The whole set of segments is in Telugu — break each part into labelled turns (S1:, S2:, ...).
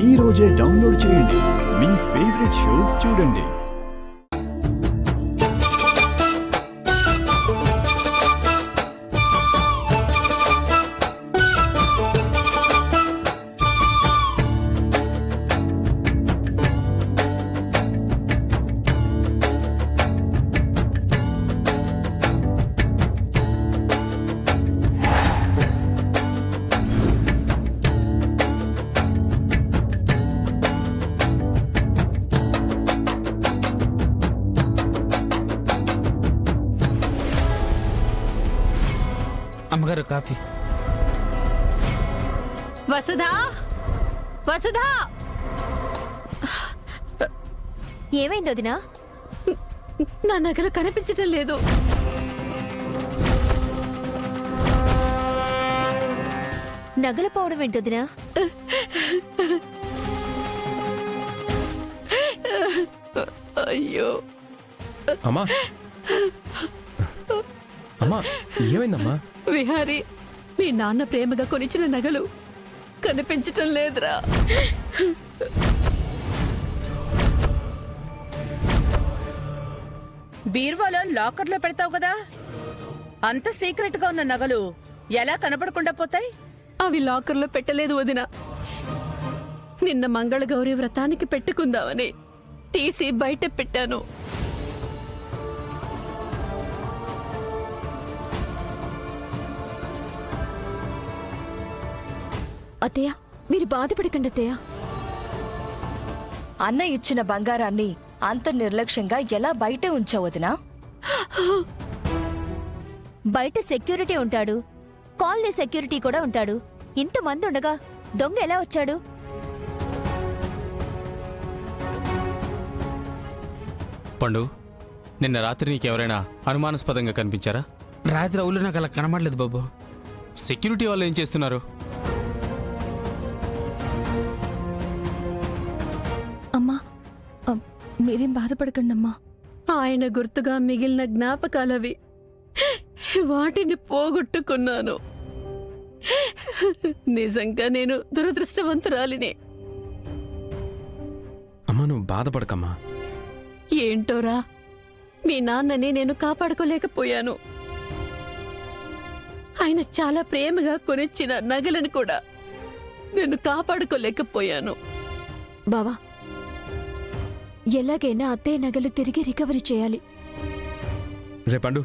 S1: ఈ రోజే డౌన్లోడ్ చేయండి. మీ ఫేవరెట్ షోస్ చూడండి.
S2: అమ్మగారు కాఫీ.
S3: వసుధా, వసుధా,
S4: ఏమైంది వదినా?
S3: నా నగలు కనిపించటం లేదు.
S4: నగలు పోవడం ఏంటి వదినా?
S3: అయ్యో
S5: అమ్మా, అమ్మా, ఏమైందమ్మా?
S3: విహారీ, మీ నాన్న ప్రేమగా కొనిచ్చిన నగలు కనిపించటం లేదురా.
S6: బీర్వాలో లాకర్లో పెడతావు కదా, అంత సీక్రెట్ గా ఉన్న నగలు ఎలా కనపడకుండా పోతాయి?
S3: అవి లాకర్లో పెట్టలేదు వదిన. నిన్న మంగళగౌరి వ్రతానికి పెట్టుకుందామని తీసి బయట పెట్టాను.
S7: అత్తయ్య, మీరు బాధపడకండి అత్తయ్య.
S8: అన్న ఇచ్చిన బంగారాన్ని అంత నిర్లక్ష్యంగా ఎలా బయటే ఉంచవదినా?
S4: బయట సెక్యూరిటీ ఉంటాడు, కాలనీ సెక్యూరిటీ కూడా ఉంటాడు. ఇంతమంది ఉండగా దొంగ ఎలా వచ్చాడు?
S2: పండు, నిన్న రాత్రి నీకెవరైనా అనుమానాస్పదంగా కనిపించారా?
S9: రాత్రి అవులు నాకు అలా కనబడలేదు బాబు.
S2: సెక్యూరిటీ వాళ్ళు ఏం చేస్తున్నారు?
S7: అమ్మా, మీరేం బాధపడకండి అమ్మా.
S3: ఆయన గుర్తుగా మిగిలిన జ్ఞాపకాలవి, వాటిని పోగొట్టుకున్నాను. నిజంగా నేను దురదృష్టవంతురాలిని.
S5: అమ్మా, నువ్వు బాధపడకమ్మా.
S3: ఏంటోరా, మీ నాన్నని నేను కాపాడుకోలేకపోయాను. ఆయన చాలా ప్రేమగా కొనిచ్చిన నగలను కూడా నేను కాపాడుకోలేకపోయాను.
S7: బావా, ఎలాగైనా అత్తయ్య నగలు తిరిగి రికవరీ చేయాలి.
S5: రేపండు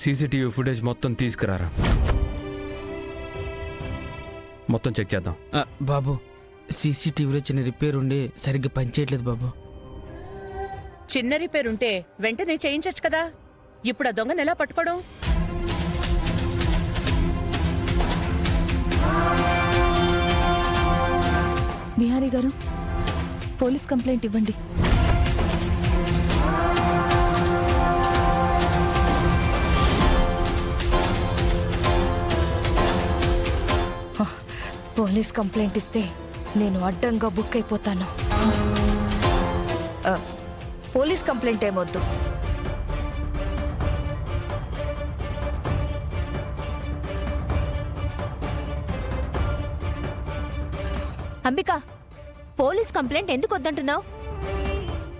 S5: సీసీటీవీ ఫుటేజ్ మొత్తం తీసుకురారా, మొత్తం చెక్ చేద్దాం.
S9: బాబు, సీసీటీవీలో చిన్న రిపేర్ ఉండి సరిగ్గా పనిచేయట్లేదు బాబు.
S6: చిన్న రిపేర్ ఉంటే వెంటనే చేయించచ్చు కదా. ఇప్పుడు ఆ దొంగను ఎలా పట్టుకోవడం?
S7: బిహారీ గారు, పోలీస్ కంప్లైంట్ ఇవ్వండి.
S8: పోలీస్ కంప్లైంట్ ఇస్తే నేను అడ్డంగా బుక్ అయిపోతాను. పోలీస్ కంప్లైంట్ ఏమొద్దు.
S4: అంబిక, పోలీస్ కంప్లైంట్ ఎందుకు వద్దంటున్నావు?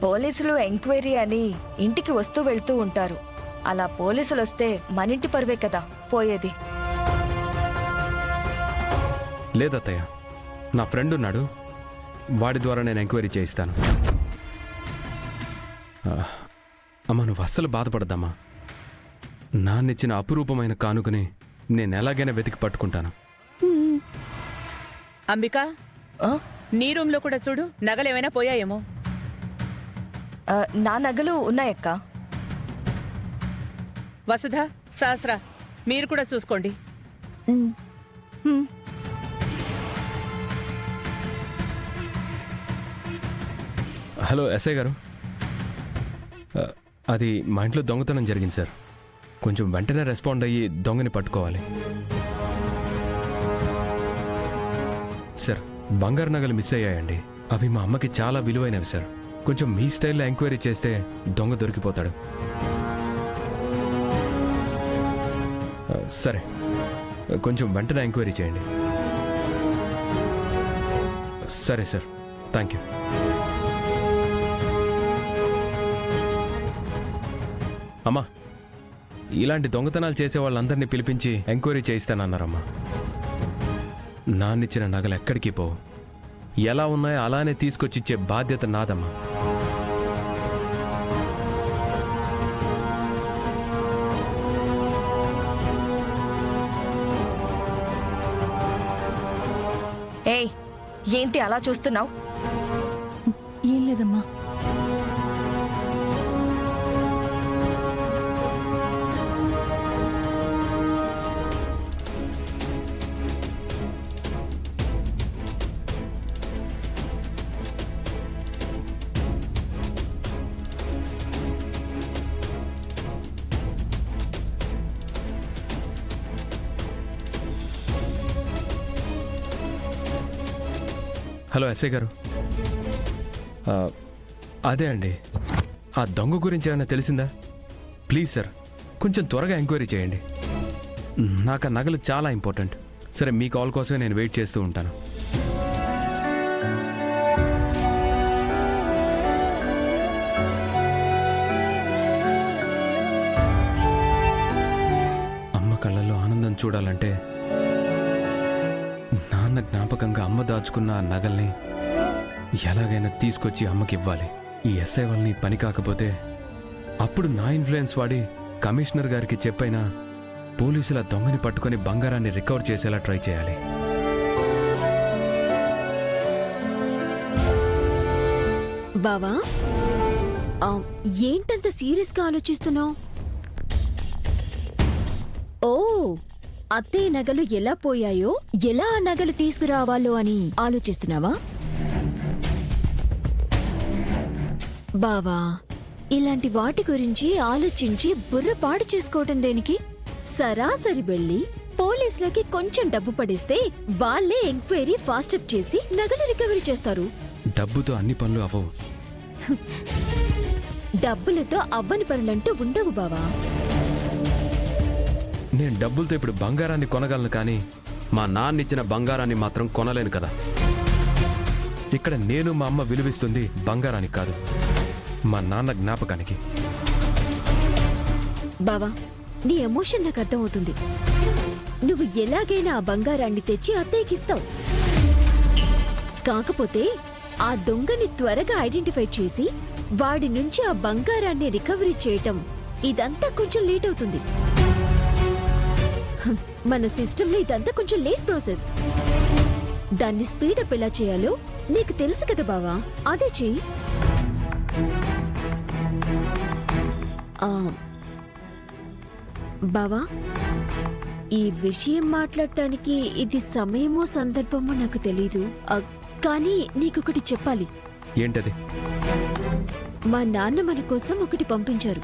S8: పోలీసులు ఎంక్వైరీ అని ఇంటికి వస్తూ వెళ్తూ ఉంటారు. అలా పోలీసులు వస్తే మనింటి పరువే కదా పోయేది.
S5: లేదత్తయ్య, నా ఫ్రెండ్ ఉన్నాడు, వాడి ద్వారా నేను ఎంక్వైరీ చేయిస్తాను. అమ్మా, నువ్వు అస్సలు బాధపడద్దమ్మా. నాన్నిచ్చిన అపురూపమైన కానుకని నేను ఎలాగైనా వెతికి పట్టుకుంటాను.
S6: అంబిక, నీ రూమ్ లో కూడా చూడు, నగలేమైనా పోయాయేమో.
S8: నా నగలు ఉన్నాయక్క.
S6: వసుధ, సహస్ర, మీరు కూడా చూసుకోండి.
S5: హలో ఎస్ఐ గారు, అది మా ఇంట్లో దొంగతనం జరిగింది సార్. కొంచెం వెంటనే రెస్పాండ్ అయ్యి దొంగని పట్టుకోవాలి సార్. బంగారు నగలు మిస్ అయ్యాయండి. అవి మా అమ్మకి చాలా విలువైనవి సార్. కొంచెం మీ స్టైల్లో ఎంక్వైరీ చేస్తే దొంగ దొరికిపోతాడు. సరే, కొంచెం వెంటనే ఎంక్వైరీ చేయండి. సరే సార్, థ్యాంక్ యూ. అమ్మా, ఇలాంటి దొంగతనాలు చేసే వాళ్ళందరినీ పిలిపించి ఎంక్వైరీ చేయిస్తానన్నారమ్మా. నాన్నిచ్చిన నగలు ఎక్కడికి పోవు, ఎలా ఉన్నాయో అలానే తీసుకొచ్చిచ్చే బాధ్యత నాదమ్మా.
S8: ఏయ్, ఏంటి అలా చూస్తున్నావు?
S7: ఏం లేదమ్మా.
S5: హలో ఎస్ఐ గారు, అదే అండి, ఆ దొంగ గురించి ఏమైనా తెలిసిందా? ప్లీజ్ సార్, కొంచెం త్వరగా ఎంక్వైరీ చేయండి. నాకు ఆ నగలు చాలా ఇంపార్టెంట్. సరే, మీ కాల్ కోసమే నేను వెయిట్ చేస్తూ ఉంటాను. అమ్మ కళ్ళల్లో ఆనందం చూడాలంటే నాన్న జ్ఞాపకంగా అమ్మ దాచుకున్న ఆ నగల్ని ఎలాగైనా తీసుకొచ్చి అమ్మకి ఇవ్వాలి. ఈ ఎస్ఐ వాళ్ళని పని కాకపోతే అప్పుడు నా ఇన్ఫ్లుయెన్స్ వాడి కమిషనర్ గారికి చెప్పైనా పోలీసుల దొంగని పట్టుకొని బంగారాన్ని రికవర్ చేసేలా ట్రై చేయాలి.
S7: బావా, ఏంటంత సీరియస్గా ఆలోచిస్తున్నావు? ఓ, అత్తయ్య నగలు ఎలా పోయాయో, ఎలా ఆ నగలు తీసుకురావాలో అని ఆలోచిస్తున్నావా? బావా, ఇలాంటి వాటి గురించి ఆలోచించి బుర్ర పాడు చేసుకోవటం దేనికి? సరాసరి వెళ్ళి పోలీసులకి కొంచెం డబ్బు పడేస్తే వాళ్ళే ఎంక్వైరీ ఫాస్ట్ అప్ చేసి నగలు రికవరీ చేస్తారు.
S5: డబ్బుతో అన్ని పనులు అవ్వవు.
S7: డబ్బులతో అవ్వని పనులంటూ ఉండవు బావా.
S5: నేను డబ్బులతో ఇప్పుడు బంగారాన్ని కొనగలను, కానీ మా నాన్నిచ్చిన బంగారాన్ని మాత్రం కొనలేను కదా. ఇక్కడ నేను మా అమ్మ విలువిస్తుంది బంగారానికి కాదు, మా నాన్న జ్ఞాపకానికి.
S7: బావా, నీ ఎమోషన్ నాకు అర్థమవుతుంది. నువ్వు ఎలాగైనా ఆ బంగారాన్ని తెచ్చి అత్తయ్యకిస్తావు. కాకపోతే ఆ దొంగని త్వరగా ఐడెంటిఫై చేసి వాడి నుంచి ఆ బంగారాన్ని రికవరీ చేయటం, ఇదంతా కొంచెం లేట్ అవుతుంది. మన సిస్టంలో ఇదంతా కొంచెం లేట్ ప్రాసెస్. దాన్ని స్పీడప్ ఎలా చేయాలో నీకు తెలుసు కదా బావా, అదే చెయ్యి. బావా, ఈ విషయం మాట్లాడటానికి ఇది సమయమో సందర్భమో నాకు తెలీదు, కానీ నీకొకటి చెప్పాలి.
S5: ఏంటది?
S7: మా నాన్న మన కోసం ఒకటి పంపించారు.